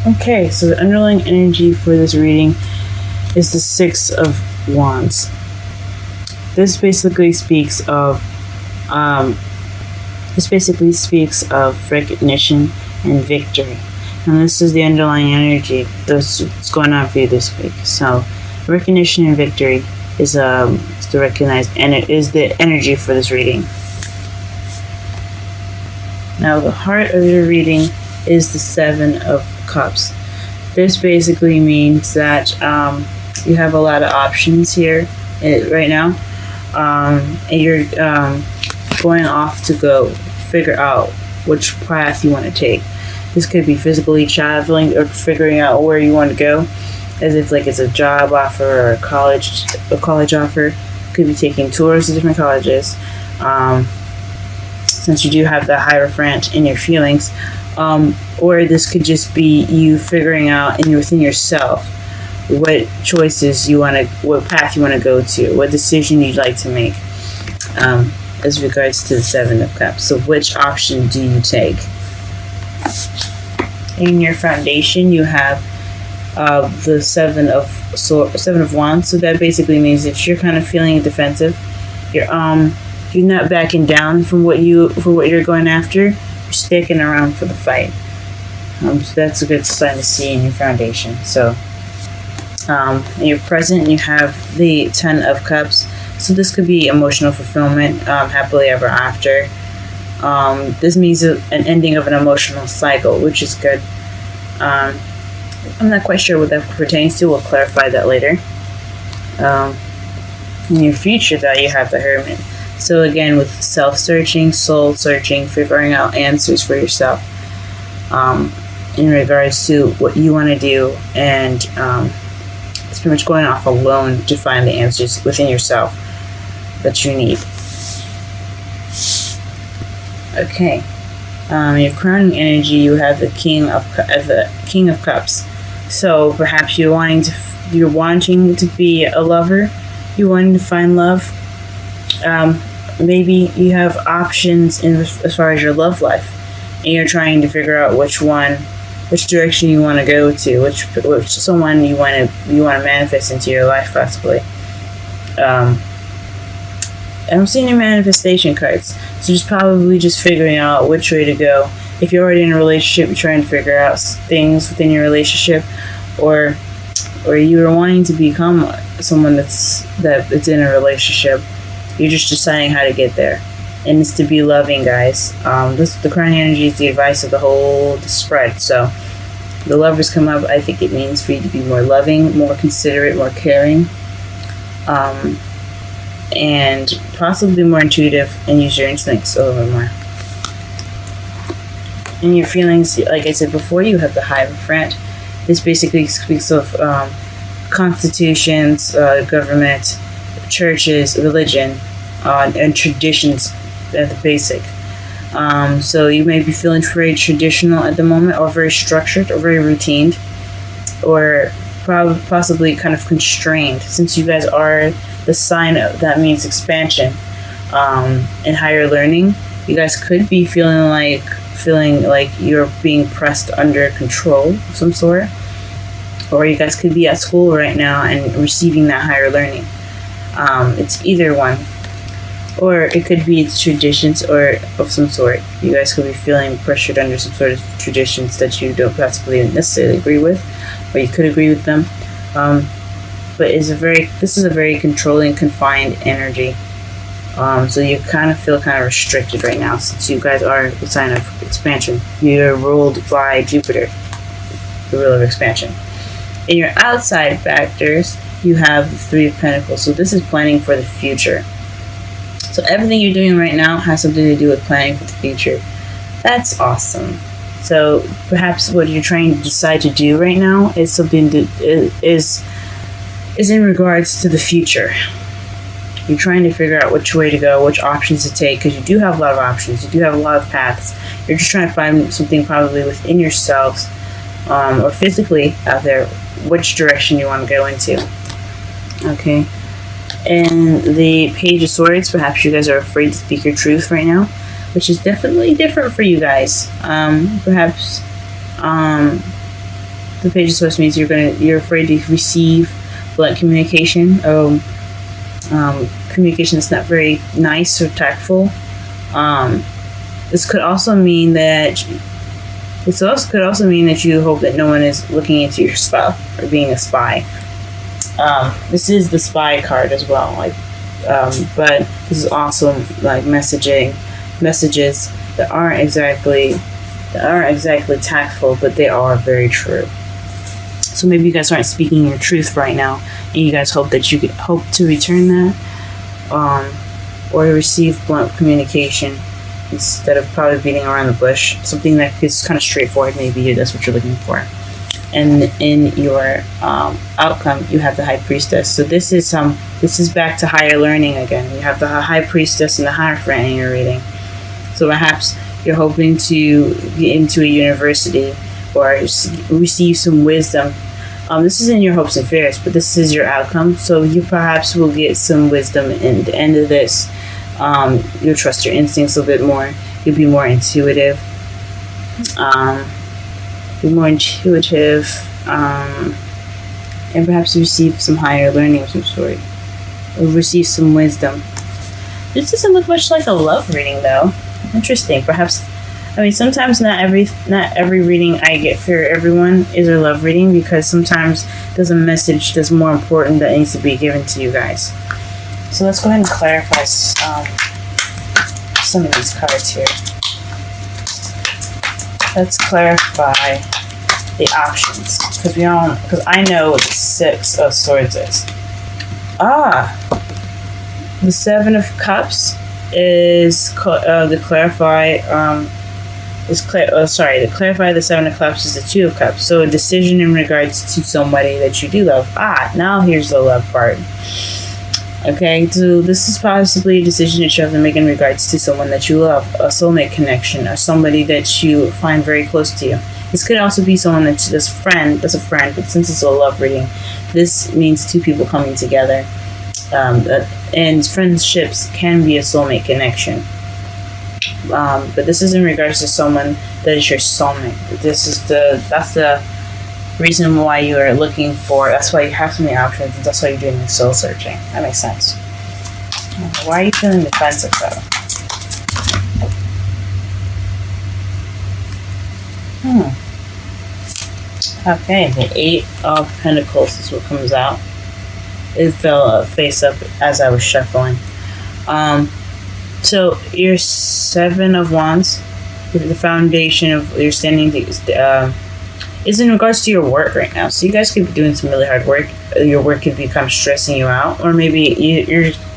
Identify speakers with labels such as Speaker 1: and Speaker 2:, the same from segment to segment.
Speaker 1: Okay, so the underlying energy for this reading is the Six of Wands. This basically speaks of recognition and victory. And this is the underlying energy that's going on for you this week. So recognition and victory is to recognize, and it is the energy for this reading. Now the heart of your reading is the Seven of Cups. This basically means that you have a lot of options here right now, and you're going off to go figure out which path you want to take. This could be physically traveling or figuring out where you want to go, as if like it's a job offer or a college offer. Could be taking tours to different colleges, since you do have the Hierophant in your feelings, or this could just be you figuring out within yourself what choices you want to, what path you want to go to, what decision you'd like to make, as regards to the Seven of Cups. So which option do you take? In your foundation, you have the Seven of Wands. So that basically means that you're kind of feeling defensive. You're not backing down from what you're going after. You're sticking around for the fight. So that's a good sign to see in your foundation. So in your present, you have the Ten of Cups. So this could be emotional fulfillment, happily ever after. This means an ending of an emotional cycle, which is good. I'm not quite sure what that pertains to. We'll clarify that later. In your future, though, you have the Hermit. So again, with self-searching, soul-searching, figuring out answers for yourself in regards to what you want to do, and it's pretty much going off alone to find the answers within yourself that you need. Okay, your crowning energy, you have the King of Cups. So perhaps you're wanting to be a lover. You're wanting to find love. Maybe you have options as far as your love life, and you're trying to figure out which direction you want to go to, which someone you want to manifest into your life, possibly. I'm seeing your manifestation cards, so just probably just figuring out which way to go. If you're already in a relationship, you're trying to figure out things within your relationship, or you're wanting to become someone that's in a relationship. You're just deciding how to get there, and it's to be loving, guys. The crowning energy is the advice of the whole spread. So the Lovers come up. I think it means for you to be more loving, more considerate, more caring, and possibly more intuitive and use your instincts a little bit more. In your feelings, like I said before, you have the Hierophant. This basically speaks of constitutions, government, churches, religion, and traditions at the basic. So you may be feeling very traditional at the moment, or very structured, or very routine, or possibly kind of constrained, since you guys are the sign of that means expansion and higher learning. You guys could be feeling like you're being pressed under control of some sort, or you guys could be at school right now and receiving that higher learning. It's either one, or it could be traditions or of some sort. You guys could be feeling pressured under some sort of traditions that you don't possibly necessarily agree with, or you could agree with them. But this is a very controlling, confined energy. So you kind of feel kind of restricted right now, since you guys are the sign of expansion. You're ruled by Jupiter, the ruler of expansion. In your outside factors, you have the Three of Pentacles. So this is planning for the future. So everything you're doing right now has something to do with planning for the future. That's awesome. So perhaps what you're trying to decide to do right now is something that is in regards to the future. You're trying to figure out which way to go, which options to take, because you do have a lot of options. You do have a lot of paths. You're just trying to find something probably within yourselves, or physically out there, which direction you want to go into. Okay. And the Page of Swords, perhaps you guys are afraid to speak your truth right now, which is definitely different for you guys. Perhaps The Page of Swords means you're afraid to receive blunt communication. Communication that's not very nice or tactful. This could also mean that you hope that no one is looking into your stuff or being a spy. This is the spy card as well, but this is also like messages that aren't exactly tactful, but they are very true. So maybe you guys aren't speaking your truth right now, and you guys hope that you could hope to return that, or receive blunt communication instead of probably beating around the bush. Something that is kind of straightforward. Maybe that's what you're looking for. And in your outcome, you have the High Priestess. So this is back to higher learning again. You have the High Priestess and the Hierophant in your reading. So perhaps you're hoping to get into a university or receive some wisdom. This isn't your hopes and fears, but this is your outcome. So you perhaps will get some wisdom in the end of this. You'll trust your instincts a bit more. You'll be more intuitive. And perhaps receive some higher learning of some sort, or receive some wisdom. This doesn't look much like a love reading, though. Interesting. Perhaps, sometimes not every reading I get for everyone is a love reading, because sometimes there's a message that's more important that needs to be given to you guys. So let's go ahead and clarify some of these cards here. Let's clarify the options, because I know what the Six of Swords is. The Seven of Cups is to clarify the Seven of Cups is the Two of Cups. So a decision in regards to somebody that you do love. Now here's the love part. Okay, so this is possibly a decision that you have to make in regards to someone that you love, a soulmate connection, or somebody that you find very close to you. This could also be someone that's a friend, but since it's a love reading, this means two people coming together. And friendships can be a soulmate connection. But this is in regards to someone that is your soulmate. That's the reason why you are looking for. That's why you have so many options. And that's why you're doing the soul searching. That makes sense. Why are you feeling defensive though? Okay, the Eight of Pentacles is what comes out. It fell face up as I was shuffling. So your Seven of Wands, the foundation of your standing is in regards to your work right now. So you guys could be doing some really hard work. Your work could be kind of stressing you out, or maybe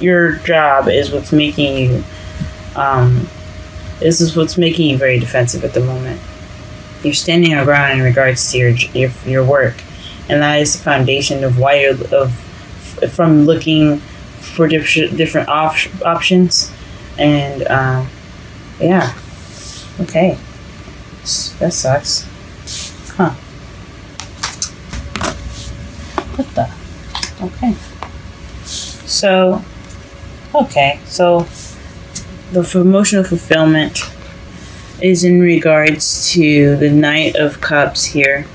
Speaker 1: your job is what's making you. This is what's making you very defensive at the moment. You're standing your ground in regards to your work, and that is the foundation of why from looking for different options, and yeah, okay, that sucks, huh? What the? Okay, so the emotional fulfillment is in regards to the Knight of Cups here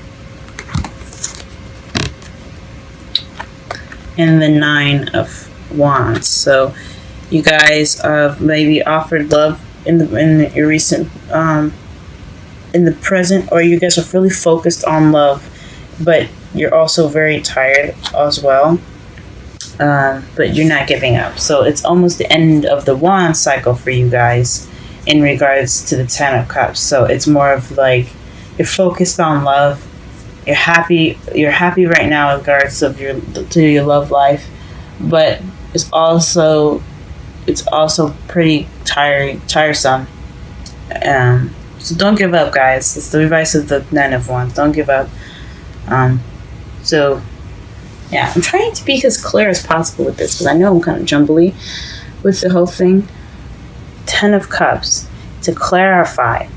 Speaker 1: and the Nine of Wands. So you guys maybe offered love in your recent in the present, or you guys are really focused on love, but you're also very tired as well, but you're not giving up. So it's almost the end of the Wand cycle for you guys in regards to the Ten of Cups. So it's more of like you're focused on love. You're happy right now in regards of your love life, but it's also pretty tiresome. So don't give up, guys. It's the advice of the Nine of Wands. Don't give up. So yeah, I'm trying to be as clear as possible with this, because I know I'm kind of jumbly with the whole thing. Ten of Cups, to clarify.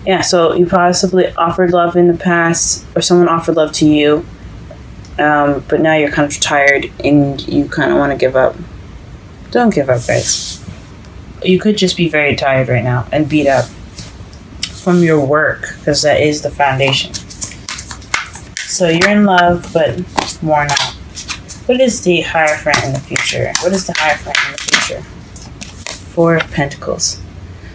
Speaker 1: Yeah, so you possibly offered love in the past, or someone offered love to you, but now you're kind of tired and you kind of want to give up. Don't give up, guys. You could just be very tired right now and beat up from your work, because that is the foundation. So you're in love, but more not. What is the Hierophant in the future? What is the Hierophant in the future? Four of Pentacles.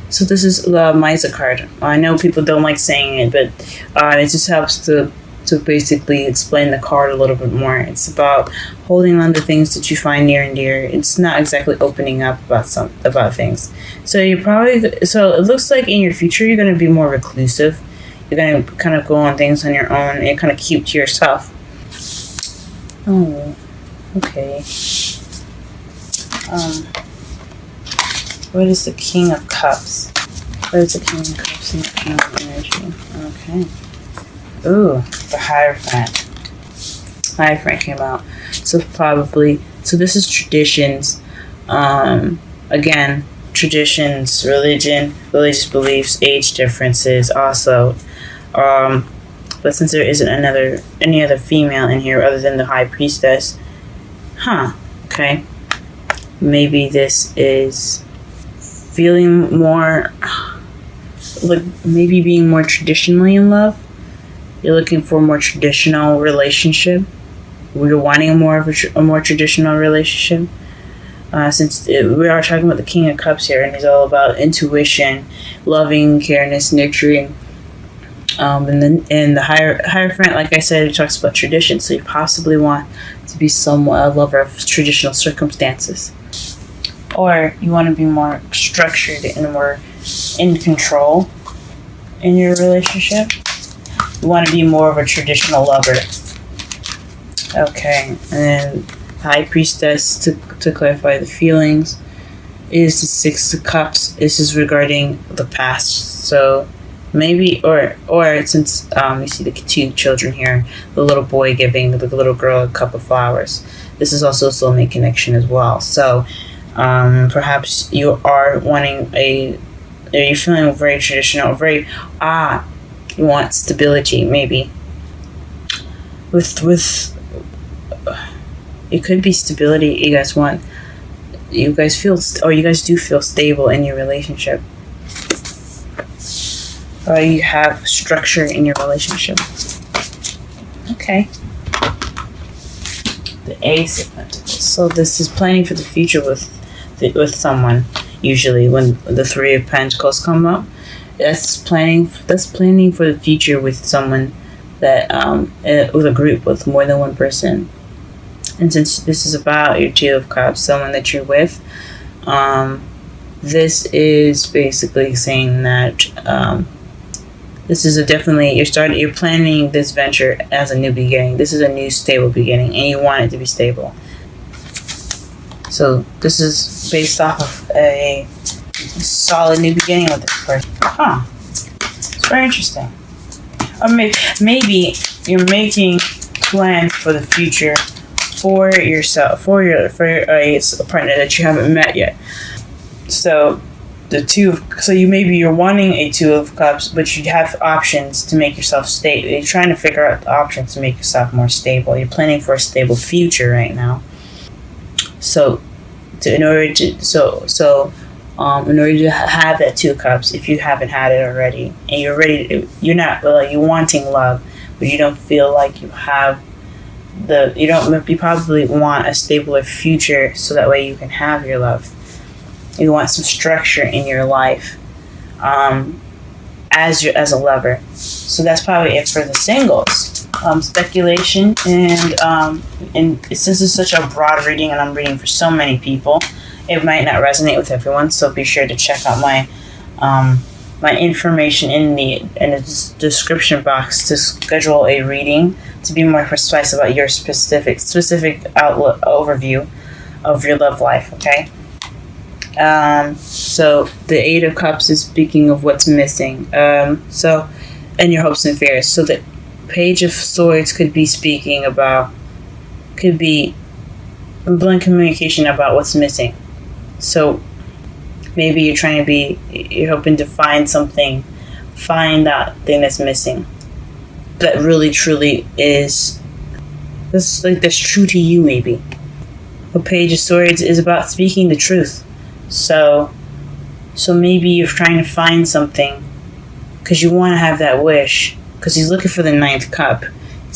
Speaker 1: So this is the Miser card. I know people don't like saying it, but it just helps to basically explain the card a little bit more. It's about holding on to things that you find near and dear. It's not exactly opening up about things. So it looks like in your future you're going to be more reclusive. You're going to kind of go on things on your own and kind of keep to yourself. Oh, okay. What is the King of Cups? What is the King of Cups in the King of Energy? Okay. Ooh, the Hierophant. Hierophant came out. So this is traditions. Again, traditions, religion, religious beliefs, age differences also. But since there isn't any other female in here other than the High Priestess, okay. Maybe this is feeling more, like maybe being more traditionally in love. You're looking for a more traditional relationship. You're wanting a more traditional relationship. Since we are talking about the King of Cups here, and he's all about intuition, loving, careness, nurturing. And the Hierophant, like I said, it talks about tradition. So you possibly want to be somewhat a lover of traditional circumstances. Or you want to be more structured and more in control in your relationship. You want to be more of a traditional lover. Okay, and then High Priestess, to clarify the feelings, is the Six of Cups. This is regarding the past. So maybe, or since you see the two children here, the little boy giving the little girl a cup of flowers. This is also a soulmate connection as well. So perhaps you are wanting you're feeling very traditional, you want stability, maybe. It could be stability you guys want. You guys do feel stable in your relationship. Or you have structure in your relationship. Okay. The Ace of Pentacles. So this is planning for the future with someone. Usually when the Three of Pentacles come up, that's planning for the future with someone that with a group with more than one person. And since this is about your Two of Cups, someone that you're with, this is basically saying that this is you're planning this venture as a new beginning. This is a new stable beginning, and you want it to be stable. So this is based off of a solid new beginning with this person. It's very interesting. Or maybe you're making plans for the future for yourself, for a partner that you haven't met yet. So you're wanting a Two of Cups, but you have options to make yourself stable. You're trying to figure out the options to make yourself more stable. You're planning for a stable future right now. So, in order to have that Two of Cups, if you haven't had it already, and you're wanting love, but you don't feel like you have you probably want a stabler future, so that way you can have your love. You want some structure in your life, as a lover. So that's probably it for the singles. Speculation and since it's such a broad reading and I'm reading for so many people, it might not resonate with everyone. So be sure to check out my information in the description box to schedule a reading to be more precise about your specific outlook overview of your love life. Okay. So the Eight of Cups is speaking of what's missing. And your hopes and fears. So the Page of Swords could be blunt communication about what's missing. So maybe you're hoping to find that thing that's missing, that really truly is that's true to you. Maybe the Page of Swords is about speaking the truth. So maybe you're trying to find something because you want to have that wish, because he's looking for the Ninth Cup.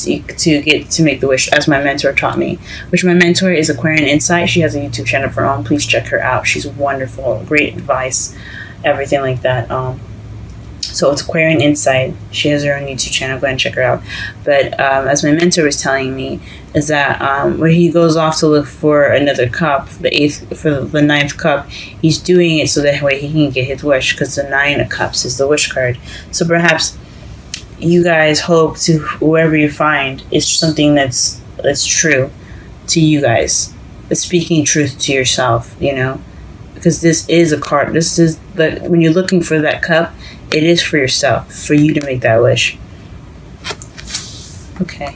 Speaker 1: to make the wish, as my mentor taught me. Which my mentor is Aquarian Insight. She has a YouTube channel of her own. Please check her out. She's wonderful, great advice, everything like that. So it's Aquarian Insight. She has her own YouTube channel. Go ahead and check her out. But as my mentor was telling me, is that when he goes off to look for another cup, the ninth cup, he's doing it so that way he can get his wish, because the Nine of Cups is the wish card. So perhaps you guys hope to whoever you find is something that's true to you guys. It's speaking truth to yourself, you know, because this is a card. This is when you're looking for that cup, it is for yourself, for you to make that wish. Okay.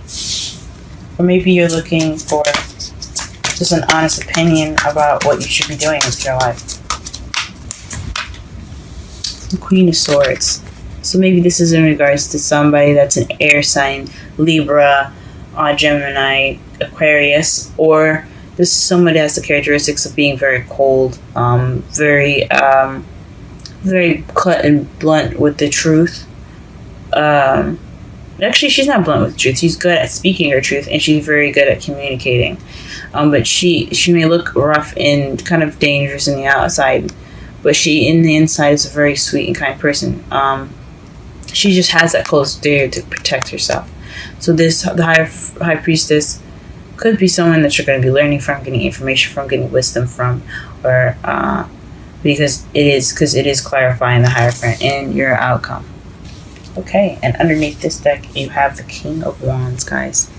Speaker 1: Or maybe you're looking for just an honest opinion about what you should be doing with your life. The Queen of Swords. So maybe this is in regards to somebody that's an air sign, Libra, Gemini, Aquarius, or this is somebody that has the characteristics of being very cold, very cut and blunt with the truth. Actually, she's not blunt with the truth. She's good at speaking her truth, and she's very good at communicating. But she may look rough and kind of dangerous in the outside, but she, in the inside, is a very sweet and kind person. She just has that close dare to protect herself. So the high priestess could be someone that you're going to be learning from, getting information from, getting wisdom from, or because it is clarifying the Hierophant in your outcome. Okay, and underneath this deck you have the King of Wands, guys.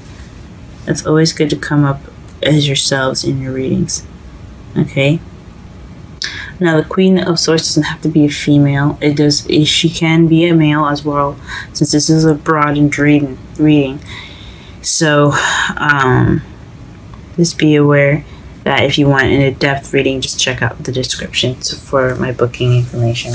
Speaker 1: It's always good to come up as yourselves in your readings. Okay. Now, the Queen of Swords doesn't have to be a female. She can be a male as well, since this is a broadened reading. So, just be aware that if you want an in-depth reading, just check out the description for my booking information.